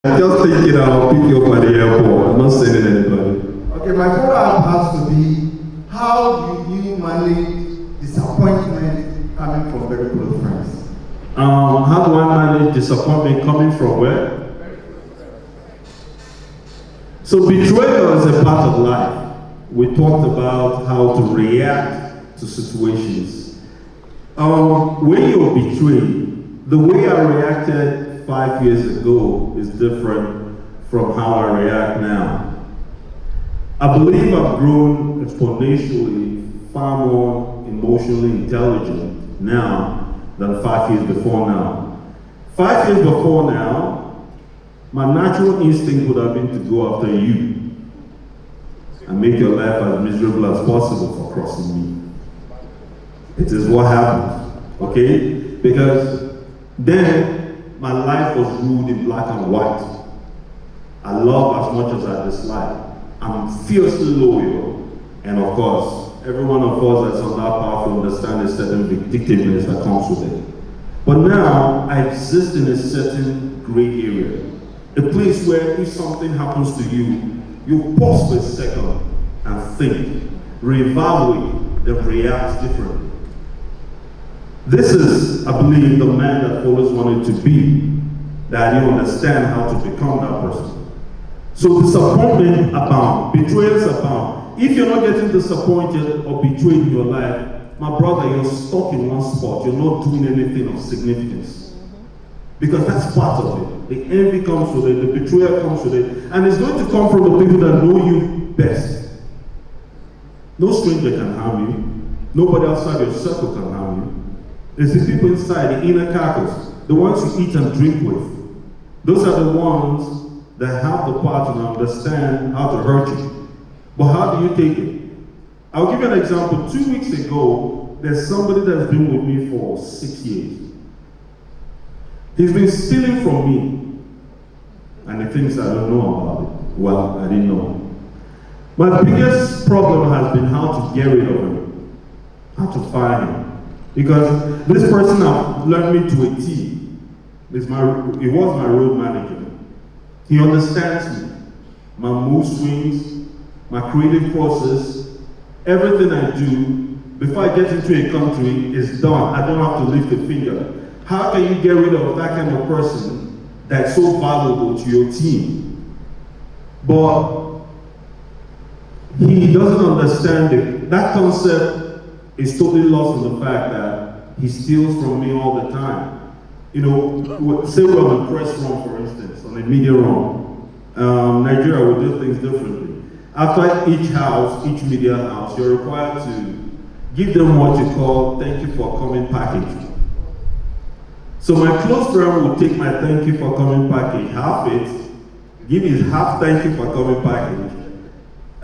Just thinking I'll pick you up at the airport. I'm not sending anybody. Okay, my follow-up has to be, how do you manage disappointment coming from very close friends? How do I manage disappointment coming from where? So betrayal is a part of life. We talked about how to react to situations. When you're betrayed, the way I reacted 5 years ago is different from how I react now. I believe I've grown exponentially far more emotionally intelligent now than 5 years before now. 5 years before now, my natural instinct would have been to go after you and make your life as miserable as possible for crossing me. It is what happened, okay? Because then my life was ruled in black and white. I love as much as I dislike. I'm fiercely loyal, and of course, every one of us that's on that path will understand a certain vindictiveness that comes with it. But now, I exist in a certain gray area. A place where if something happens to you, you pause for a second and think, reevaluate, then react differently. This is, I believe, the man that Paulus wanted to be, that you understand how to become that person. So disappointment abound, betrayals abound. If you're not getting disappointed or betrayed in your life, my brother, you're stuck in one spot. You're not doing anything of significance. Because that's part of it. The envy comes with it, the betrayal comes with it, and it's going to come from the people that know you best. No stranger can harm you. Nobody outside your circle can harm you. It's the people inside, the inner carcass, the ones you eat and drink with. Those are the ones that have the power to understand how to hurt you. But how do you take it? I'll give you an example. 2 weeks ago, there's somebody that's been with me for 6 years. He's been stealing from me, and he thinks I don't know about it. Well, I didn't know. My biggest problem has been how to get rid of him, how to fire him. Because this person has learned me to a T. He was my road manager. He understands me, my mood swings, my creative process, everything I do. Before I get into a country, is done. I don't have to lift a finger. How can you get rid of that kind of person that's so valuable to your team? But he doesn't understand it. That concept is totally lost in the fact that he steals from me all the time. You know, say we're on a press run, for instance, on a media run. Nigeria will do things differently. After each house, each media house, you're required to give them what you call thank you for coming package. So my close friend will take my thank you for coming package, half it, give his half thank you for coming package,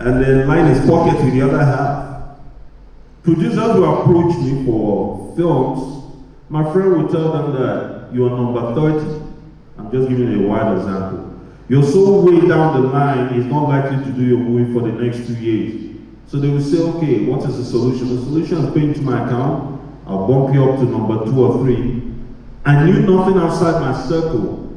and then line his pocket with the other half. Producers who approach me for films, my friend will tell them that you are number 30. I'm just giving you a wide example. You're so way down the line, it's not likely to do your movie for the next 2 years. So they will say, okay, what is the solution? The solution is paying to my account. I'll bump you up to number 2 or 3. I knew nothing outside my circle.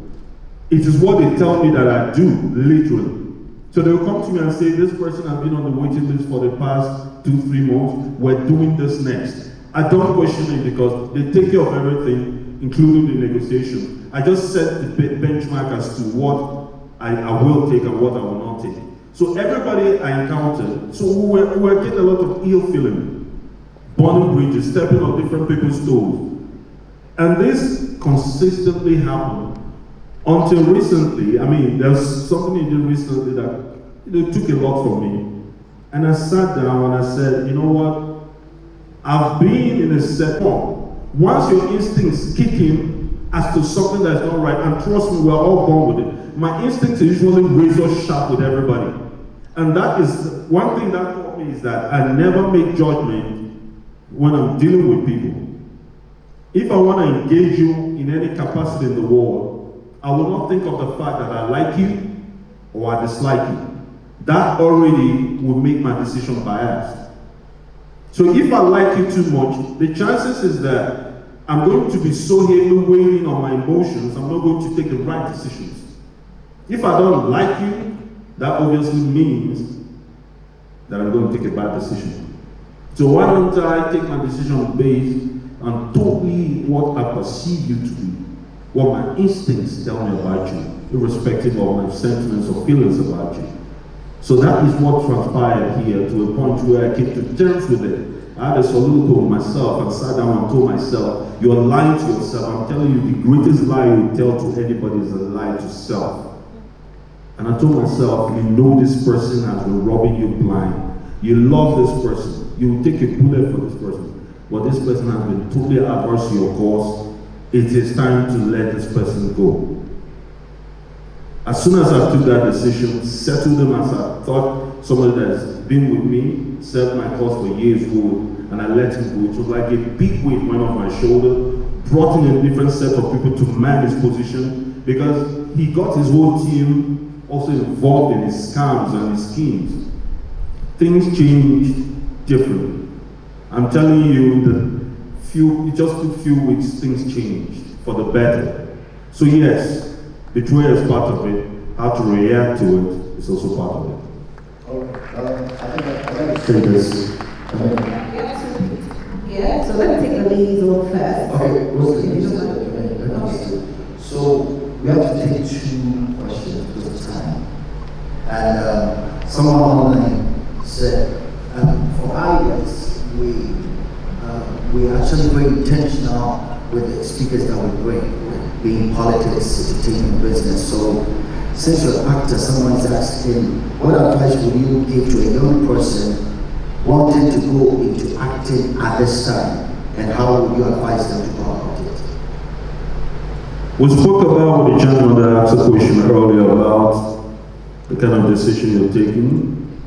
It is what they tell me that I do, literally. So they will come to me and say, this person has been on the waiting list for the past 2-3 months. We're doing this next. I don't question it because they take care of everything, including the negotiation. I just set the benchmark as to what I will take and what I will not take. So everybody I encountered, so we're getting a lot of ill feeling, burning bridges, stepping on different people's toes. And this consistently happened until recently. I mean, there's something he did recently that took a lot from me. And I sat down and I said, you know what? I've been in a set point. Once your instincts kick in as to something that's not right, and trust me, we're all born with it. My instincts are usually razor sharp with everybody. And that is, one thing that taught me is that I never make judgment when I'm dealing with people. If I want to engage you in any capacity in the world, I will not think of the fact that I like you or I dislike you. That already will make my decision biased. So if I like you too much, the chances is that I'm going to be so heavily weighing on my emotions, I'm not going to take the right decisions. If I don't like you, that obviously means that I'm going to take a bad decision. So why don't I take my decision based on totally what I perceive you to be, what my instincts tell me about you, irrespective of my sentiments or feelings about you. So that is what transpired here, to a point where I came to terms with it. I had a soliloquy with myself and sat down and told myself, you're lying to yourself. I'm telling you, the greatest lie you tell to anybody is a lie to self. And I told myself, you know this person has been robbing you blind. You love this person. You will take a bullet for this person. But this person has been totally adverse to your cause. It is time to let this person go. As soon as I took that decision, settled them as I thought somebody that's been with me, served my cause for years would, and I let him go. It was like a big weight went off my shoulder, brought in a different set of people to man his position, because he got his whole team also involved in his scams and his schemes. Things changed differently. I'm telling you that it just took a few weeks, things changed for the better. So yes, betrayal is part of it. How to react to it is also part of it. I think I say this. Yeah, so let me take the ladies on first. Okay, so we have to take 2 questions because of time. And someone online said, for IES, we are actually very intentional with the speakers that we bring, being politics, entertainment, business. So since you're an actor, someone's asking, what advice would you give to a young person wanting to go into acting at this time, and how would you advise them to go about it? We spoke about with the gentleman that asked a question earlier about the kind of decision you're taking.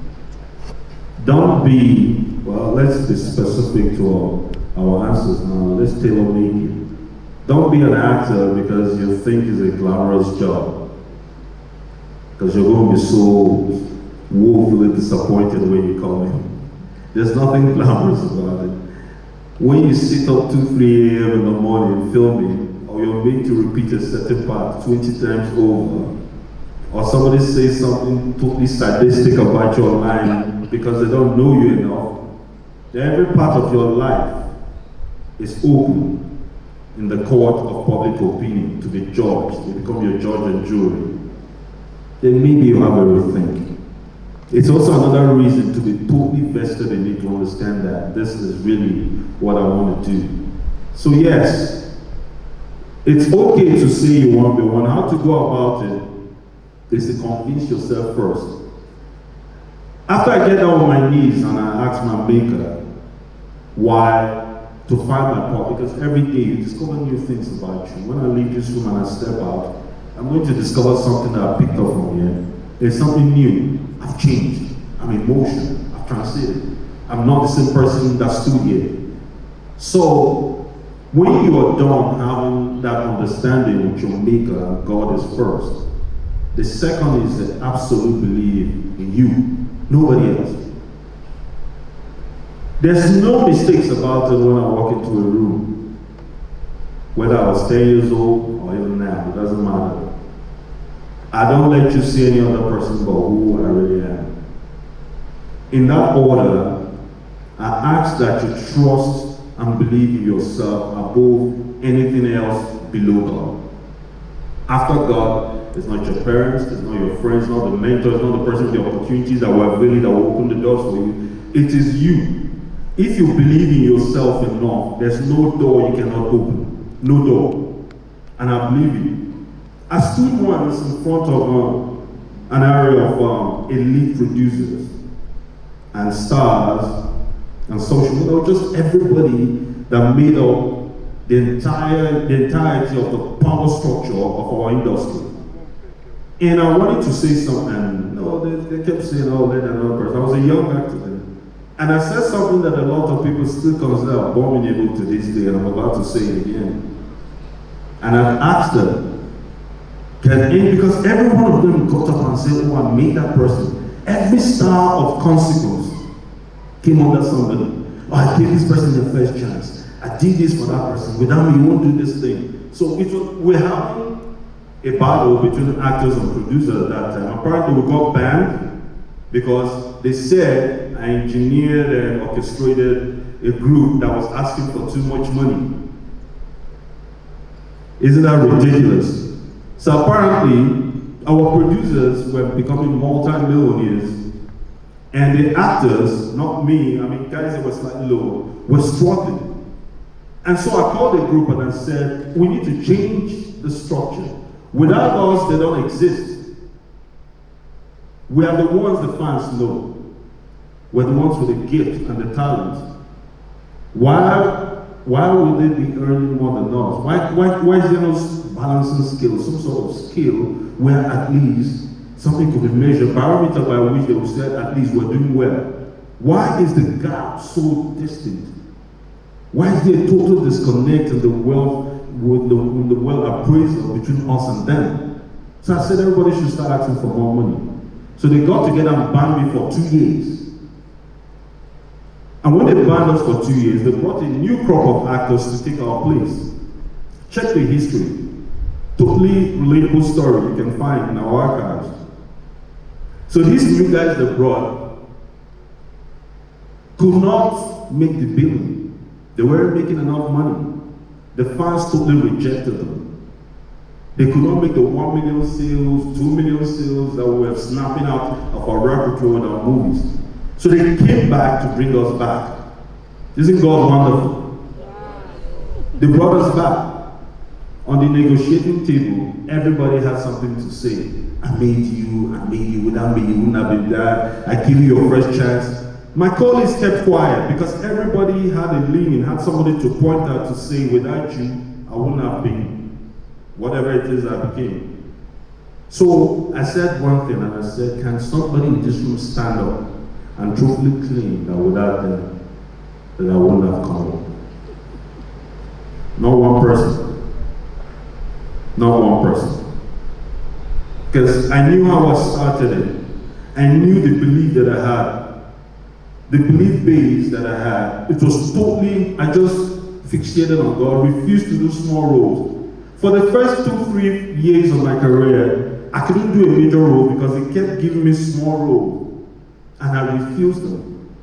Don't be, well, let's be specific to our answers now. Let's tailor make it. Don't be an actor because you think it's a glamorous job. Because you're going to be so woefully disappointed when you come in. There's nothing glamorous about it. When you sit up 2-3 a.m. in the morning filming, or you're made to repeat a certain part 20 times over, or somebody says something totally sadistic about your line because they don't know you enough, then every part of your life is open in the court of public opinion to be judged. You become your judge and jury. Then maybe you have a rethink. It's also another reason to be totally vested in it, to understand that this is really what I want to do. So yes, it's okay to say you want to be one. How to go about it is to convince yourself first. After I get down on my knees and I ask my maker why, to find my part, because every day you discover new things about you. When I leave this room and I step out, I'm going to discover something that I picked up from here. There's something new. I've changed. I'm in motion. I've transited. I'm not the same person that stood here. So, when you are done having that understanding with your maker and God is first, the second is the absolute belief in you, nobody else. There's no mistakes about it when I walk into a room. Whether I was 10 years old or even now, it doesn't matter. I don't let you see any other person but who I really am. In that order, I ask that you trust and believe in yourself above anything else below God. After God, it's not your parents, it's not your friends, not the mentors, it's not the person with the opportunities that were available that will open the doors for you. It is you. If you believe in yourself enough, there's no door you cannot open. No door. And I believe you. I stood once in front of an area of elite producers and stars and social media, just everybody that made up the entirety of the power structure of our industry. And I wanted to say something, no, they kept saying, oh, let another person. I was a young actor then. And I said something that a lot of people still consider abominable to this day, and I'm about to say it again. And I asked them, because every one of them got up and said, oh, I made that person. Every star of consequence came under somebody. Oh, I gave this person the first chance. I did this for that person. Without me, you won't do this thing. So we're having a battle between actors and producers at that time. Apparently we got banned because they said I engineered and orchestrated a group that was asking for too much money. Isn't that ridiculous? So apparently our producers were becoming multi-millionaires, and the actors, not me, I mean guys that were slightly lower, were struggling. And so I called a group and I said, we need to change the structure. Without us, they don't exist. We are the ones the fans know. We're the ones with the gift and the talent. Why would they be earning more than us? Why is there no balancing skill, some sort of skill where at least something could be measured, barometer by which they will say at least we're doing well? Why is the gap so distant? Why is there a total disconnect in the wealth appraisal between us and them? So I said everybody should start asking for more money. So they got together and banned me for 2 years. And when they banned us for 2 years, they brought a new crop of actors to take our place. Check the history. Totally relatable story you can find in our archives. So these new guys they brought could not make the billing. They weren't making enough money. The fans totally rejected them. They could not make the 1 million sales, 2 million sales that we were snapping out of our repertoire and our movies. So they came back to bring us back. Isn't God wonderful? They brought us back. On the negotiating table, everybody had something to say. I made you, without me you wouldn't have been there. I give you your first chance. My colleagues kept quiet because everybody had a leaning, had somebody to point out to say, without you, I wouldn't have been whatever it is I became. So I said one thing and I said, can somebody in this room stand up and truthfully claim that without them, that I wouldn't have come? Not one person. Not one person. Because I knew how I started it. I knew the belief that I had. The belief base that I had. It was totally, I just fixated on God, refused to do small roles. For the first 2-3 years of my career, I couldn't do a major role because it kept giving me small roles. And I refused them.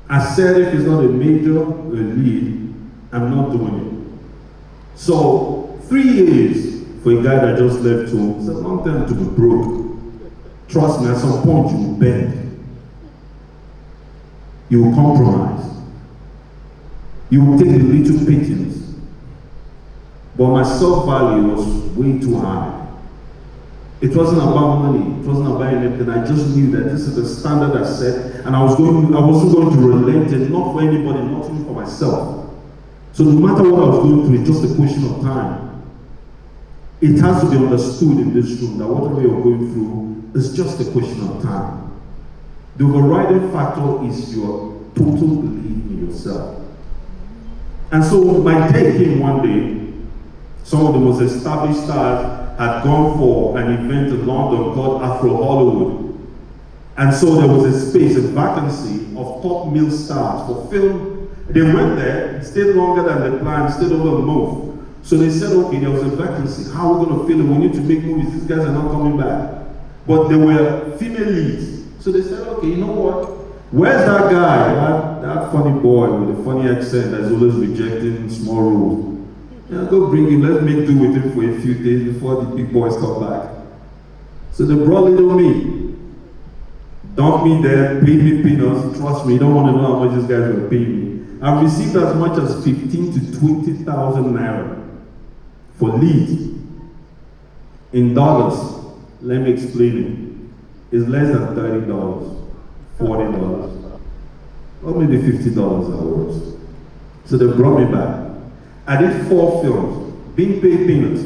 I said if it's not a major or a lead, I'm not doing it. So 3 years for a guy that just left home, it's a long time to be broke. Trust me, at some point you will bend. You will compromise. You will take the little pittance. But my self-value was way too high. It wasn't about money. It wasn't about anything. I just knew that this is the standard I set, and I wasn't going to relent it, not for anybody, not even for myself. So no matter what I was going through, it's just a question of time. It has to be understood in this room that whatever you're going through is just a question of time. The overriding factor is your total belief in yourself. And so my day came one day. Some of the most established stars had gone for an event in London called Afro Hollywood. And so there was a space, a vacancy of top male stars for film. They went there, stayed longer than they planned, stayed over a month. So they said, okay, there was a vacancy. How are we going to fill it? We need to make movies. These guys are not coming back. But they were female leads. So they said, okay, you know what? Where's that guy? That funny boy with a funny accent that's always rejecting small roles. Yeah, go bring him. Let's make do with him for a few days before the big boys come back. So they brought little me. Dumped me there, paid me peanuts. Trust me, you don't want to know how much these guys will pay me. I've received as much as 15 to 20,000 naira for lead. In dollars, let me explain it. It's less than $30, $40, or maybe $50 hours. So they brought me back. I did 4 films, being paid peanuts.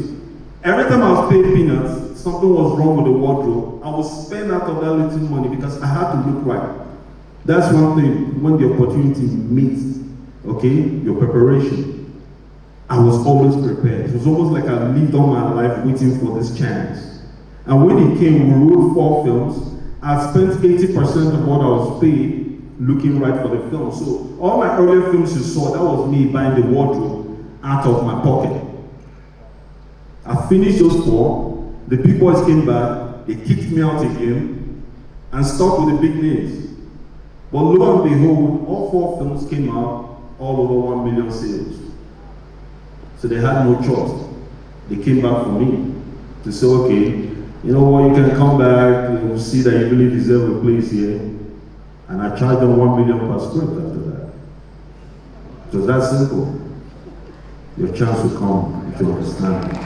Every time I was paid peanuts, something was wrong with the wardrobe. I would spend out of that little money because I had to look right. That's one thing, when the opportunity meets, okay, your preparation. I was always prepared. It was almost like I lived all my life waiting for this chance. And when it came, we wrote 4 films. I spent 80% of what I was paid looking right for the film. So all my earlier films you saw, that was me buying the wardrobe out of my pocket. I finished those 4. The big boys came back. They kicked me out again and stuck with the big names. But lo and behold, all 4 films came out, all over 1 million sales. So they had no choice. They came back for me to say, okay, you know what, you can come back, you see that you really deserve a place here. And I charged them 1 million per script after that. It was that simple. Your chance will come if you understand.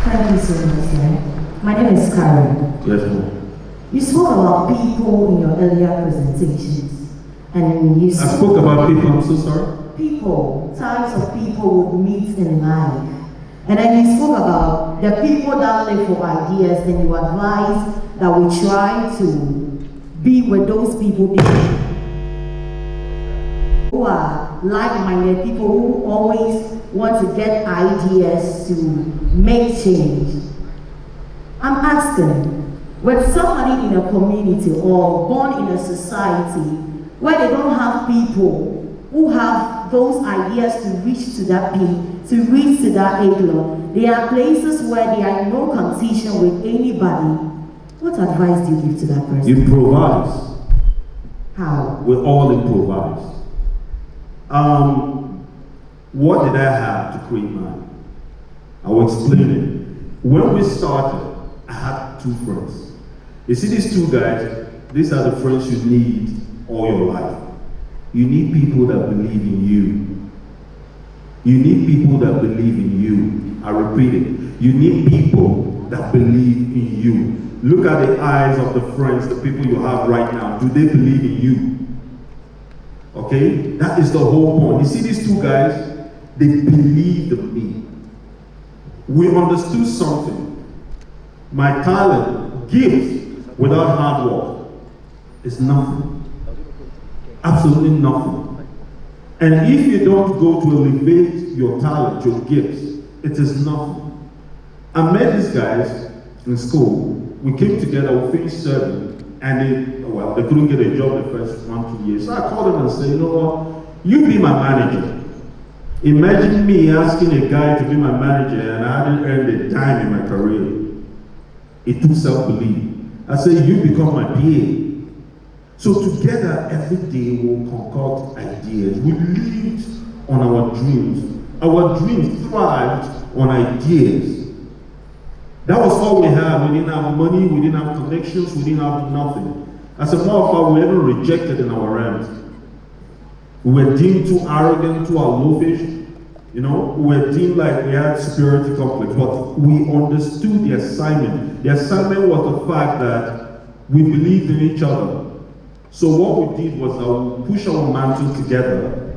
Thank you so much, sir. My name is Karen. Yes, ma'am. You spoke about people in your earlier presentations. And you I spoke about people, I'm so sorry. People, types of people would meet in life. And then you spoke about the people that live for ideas, and you advise that we try to be with those people who are like-minded, people who always want to get ideas to make change. I'm asking, with somebody in a community or born in a society where they don't have people who have those ideas to reach to that peak, to reach to that echelon, there are places where there are no competition with anybody. What advice do you give to that person? Improvise. How? We all improvise. What did I have to create mine? I will explain it. When we started, I had 2 friends. You see these 2 guys, these are the friends you need all your life. You need people that believe in you. You need people that believe in you. I repeat it. You need people that believe in you. Look at the eyes of the friends, the people you have right now. Do they believe in you? Okay? That is the whole point. You see these 2 guys, they believed in me. We understood something. My talent, gift, without hard work, is nothing. Absolutely nothing. And if you don't go to elevate your talent, your gifts, it is nothing. I met these guys in school. We came together, we finished serving, and they couldn't get a job the first 1-2 years. So I called them and said, you know what, you be my manager. Imagine me asking a guy to be my manager and I hadn't earned a dime in my career. It took self-belief. I said, you become my PA. So together, every day we'll concoct ideas. We lived on our dreams. Our dreams thrived on ideas. That was all we had. We didn't have money, we didn't have connections, we didn't have nothing. As a matter of fact, we were even rejected in our realms. We were deemed too arrogant, too aloofish. You know, we were deemed like we had superiority complex, but we understood the assignment. The assignment was the fact that we believed in each other. So what we did was we push our mantle together,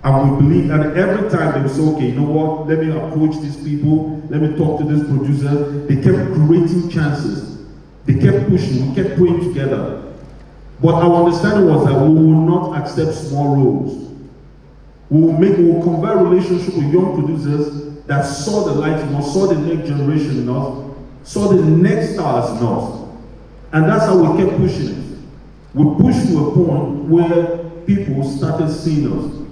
and we believe, and every time they would say, okay, you know what, let me approach these people, let me talk to this producer. They kept creating chances. They kept pushing, we kept praying together. But our understanding was that we will not accept small roles. We will convert relationships with young producers that saw the light in us, saw the next generation in us, saw the next stars in us. And that's how we kept pushing it. We pushed to a point where people started seeing us.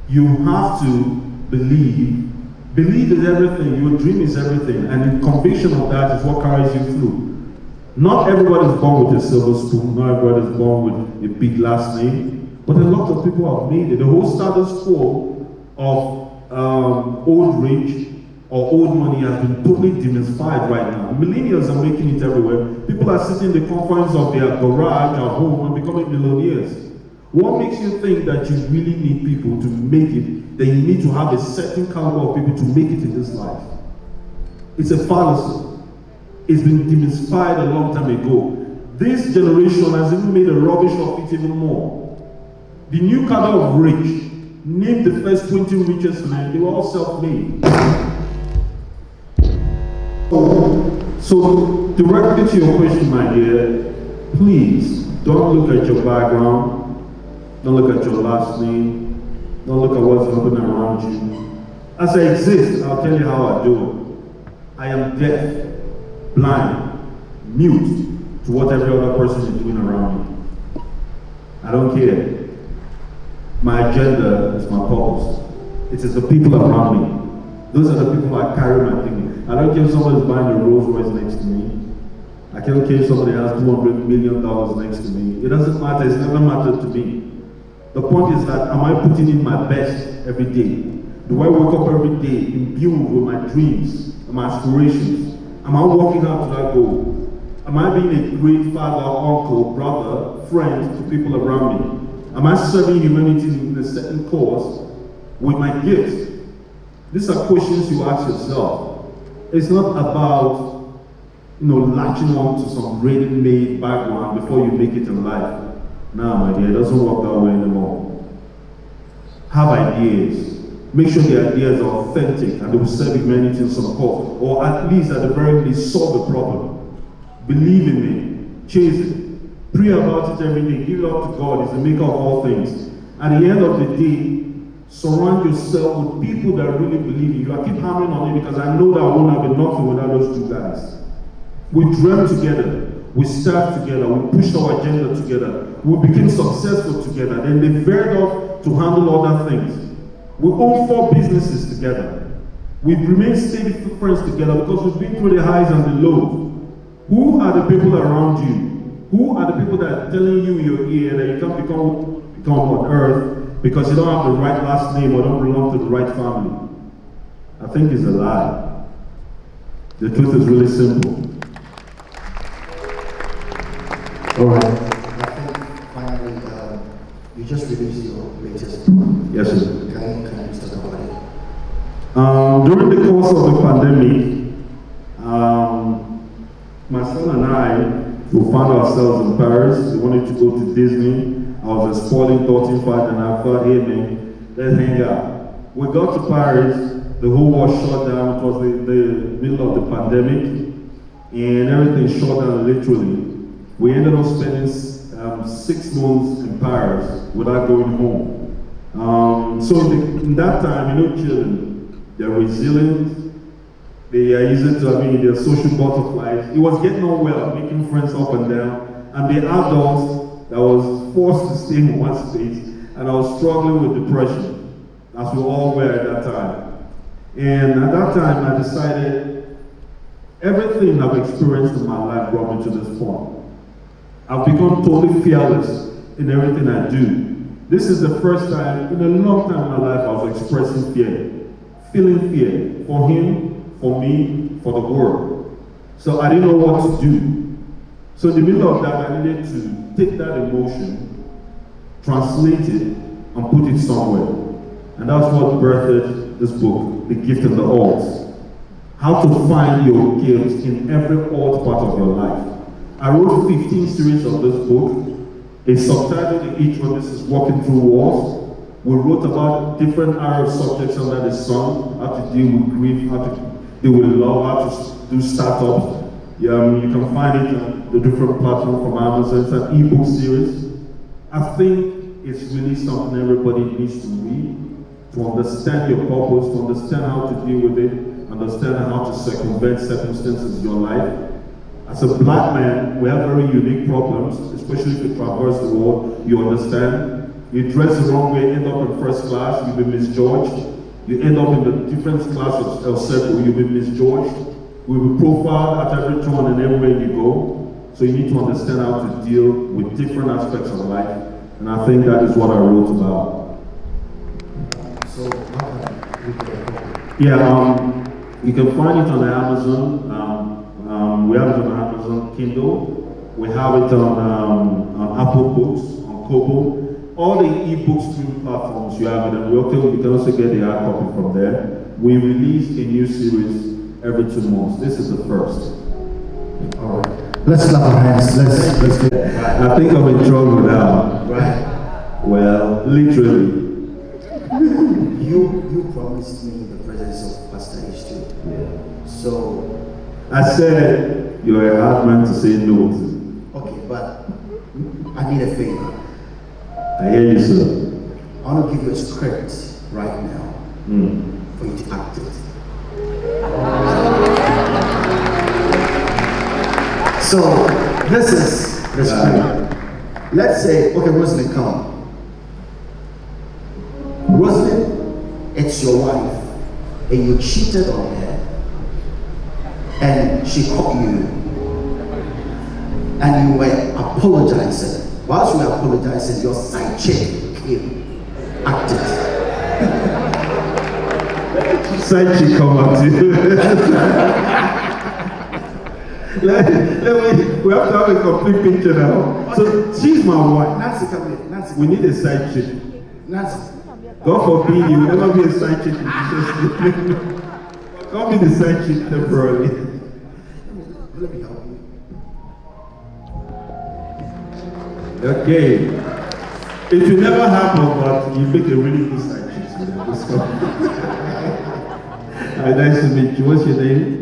You have to believe. Believe is everything. Your dream is everything. And the conviction of that is what carries you through. Not everybody is born with a silver spoon. Not everybody is born with a big last name. But a lot of people have made it. The whole status quo of old rich or old money has been totally demystified right now. Millennials are making it everywhere. People are sitting in the confines of their garage or home and becoming millionaires. What makes you think that you really need people to make it, that you need to have a certain caliber of people to make it in this life? It's a fallacy. It's been demystified a long time ago. This generation has even made a rubbish of it even more. The new cadre of rich, name the first 20 richest men, they were all self-made. So, directly to your question, my dear, please don't look at your background, don't look at your last name, don't look at what's happening around you. As I exist, I'll tell you how I do it. I am deaf, blind, mute to what every other person is doing around me. I don't care. My agenda is my purpose. It is the people around me. Those are the people I carry my thinking. I don't care if somebody's buying a Rolls Royce next to me. I don't care if somebody has $200 million next to me. It doesn't matter. It's never mattered to me. The point is that, am I putting in my best every day? Do I wake up every day imbued with my dreams and my aspirations? Am I working out to that goal? Am I being a great father, uncle, brother, friend to people around me? Am I serving humanity in a certain cause with my gifts? These are questions you ask yourself. It's not about, latching on to some ready-made background before you make it in life. No, my dear, it doesn't work that way anymore. Have ideas. Make sure the ideas are authentic and they will serve humanity in some cause, or at least at the very least solve a problem. Believe in it. Chase it. Pray about it every day. Give it up to God. He's the maker of all things. At the end of the day, surround yourself with people that really believe in you. I keep hammering on it because I know that I won't have been nothing without those two guys. We dreamt together. We started together. We pushed our agenda together. We became successful together. Then they veered off to handle other things. We own 4 businesses together. We've remained steady friends together because we've been through the highs and the lows. Who are the people around you? Who are the people that are telling you in your ear that you can't become on earth because you don't have the right last name or don't belong to the right family? I think it's a lie. The truth is really simple. All right. I think finally, you just released your latest book. Yes, sir. Can you talk about it? During the course of the pandemic, my son and I, we found ourselves in Paris. We wanted to go to Disney. I was a spoiling 13-5 and I thought, hey man, let's hang out. We got to Paris, the whole world shut down. It was the middle of the pandemic and everything shut down literally. We ended up spending 6 months in Paris without going home. So in that time, children, they're resilient. They are easy to, they're social butterflies. It was getting on well, making friends up and down. And the adults that was forced to stay in one space, and I was struggling with depression, as we all were at that time. And at that time, I decided everything I've experienced in my life brought me to this point. I've become totally fearless in everything I do. This is the first time in a long time in my life I was expressing fear, feeling fear for him, for me, for the world. So I didn't know what to do. So in the middle of that, I needed to take that emotion, translate it, and put it somewhere. And that's what birthed this book, The Gift and the Odds. How to find your gifts in every odd part of your life. I wrote 15 series of this book. A subtitle in each one, this is Walking Through Walls. We wrote about different area of subjects under the sun, how to deal with grief, how to deal with love, how to do startups. You can find it on the different platforms from Amazon. It's an ebook series. I think it's really something everybody needs to read, to understand your purpose, to understand how to deal with it, understand how to circumvent circumstances in your life. As a black man, we have very unique problems, especially if you traverse the world. You understand. You dress the wrong way, end up in first class, you'll be misjudged. You end up in the different class of circle, you'll be misjudged. We'll be profiled at every turn and everywhere you go. So you need to understand how to deal with different aspects of life. And I think that is what I wrote about. So, you can find it on Amazon. We have it on Amazon Kindle. We have it on Apple Books, on Kobo. All the ebook streaming platforms you have it, and you can also get the hard copy from there. We release a new series every 2 months. This is the first. All right. Let's clap our hands. Let's get it. I think I'm in trouble now. Right. Well, literally. You promised me the presence of Pastor H2. Yeah. So I said you're a hard man to say no to. okay, but I need a favor. I hear you, sir. I want to give you a script right now for you to act it. So this is the script. Let's say, okay, what's the come? Rosalind, it's your wife, and you cheated on her, and she caught you, and you were apologizing. Whilst you were apologizing, your side chick came, acted. Side chick come out to you. Let me, we have to have a complete picture now. So she's my wife. Nancy, come here. Nancy, We need a side chick. Nancy. God forbid you will never be a side chick in Jesus' name. Come be the side chick temporarily. Let me help you. Okay. It will never happen, but you make a really good side chick. So Hi, nice to meet you. What's your name?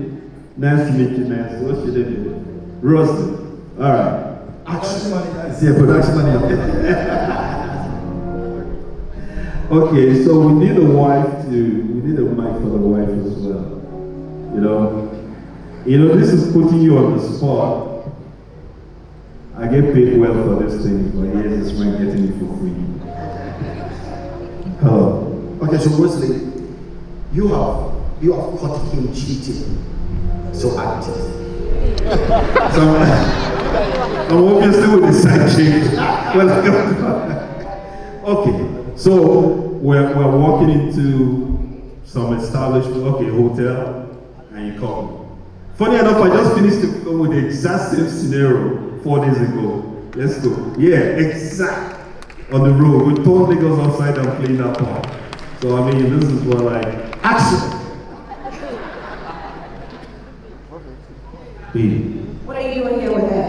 Nice to meet you, Nancy. What's your name? Rosie. All right. Action money, guys. Yeah, production money. Okay, so we need a mic for the wife as well. You know, this is putting you on the spot. I get paid well for this thing, but here's this man getting it for free. Hello. Okay, so Rosalie, you have caught him cheating. So active. So I'm obviously with the side chick. Okay, so we're walking into some establishment, hotel, and you call me. Funny enough, I just finished with the exact same scenario 4 days ago. Let's go. Yeah, exact. On the road, we told niggas outside and playing that part. So I mean, this is what Action. What are you doing here with her?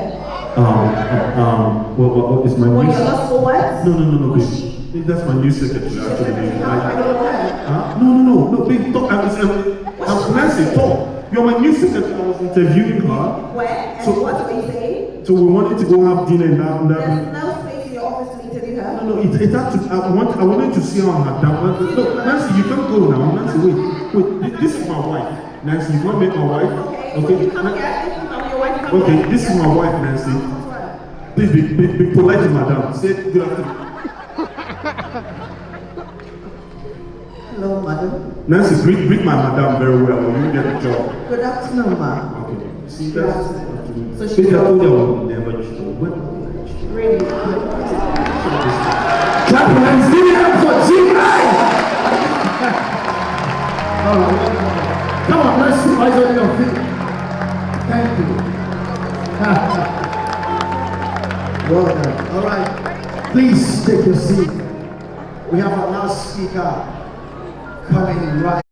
What is my What, new you lost for what? No, Was babe. That's my new secretary, actually. Babe. I don't know her. Huh? No, babe, talk. I'm Nancy, talk. You're my new secretary. I was interviewing her. Where? And So- what were you saying? So we wanted to go have dinner and that. There's no space in your office to interview her. No, it had to. I wanted to see her on her down. No, Nancy, you can't go now. Nancy, wait. This is my wife. Nancy, you want to meet my wife? Okay, you come here. This is your wife. Come Okay, here. this is my wife, Nancy. Please be polite to madam. Say good afternoon. Hello, madam. Nancy, greet my madam very well when you get a job. Good afternoon, ma'am. Okay. See, that's So she she told you I would never cheat. Really? Clap your hands. Give it up for G-Man. All right. Come on, let's see eyes on your feet. Thank you. Well done. All right. Please take your seat. We have our last speaker coming right.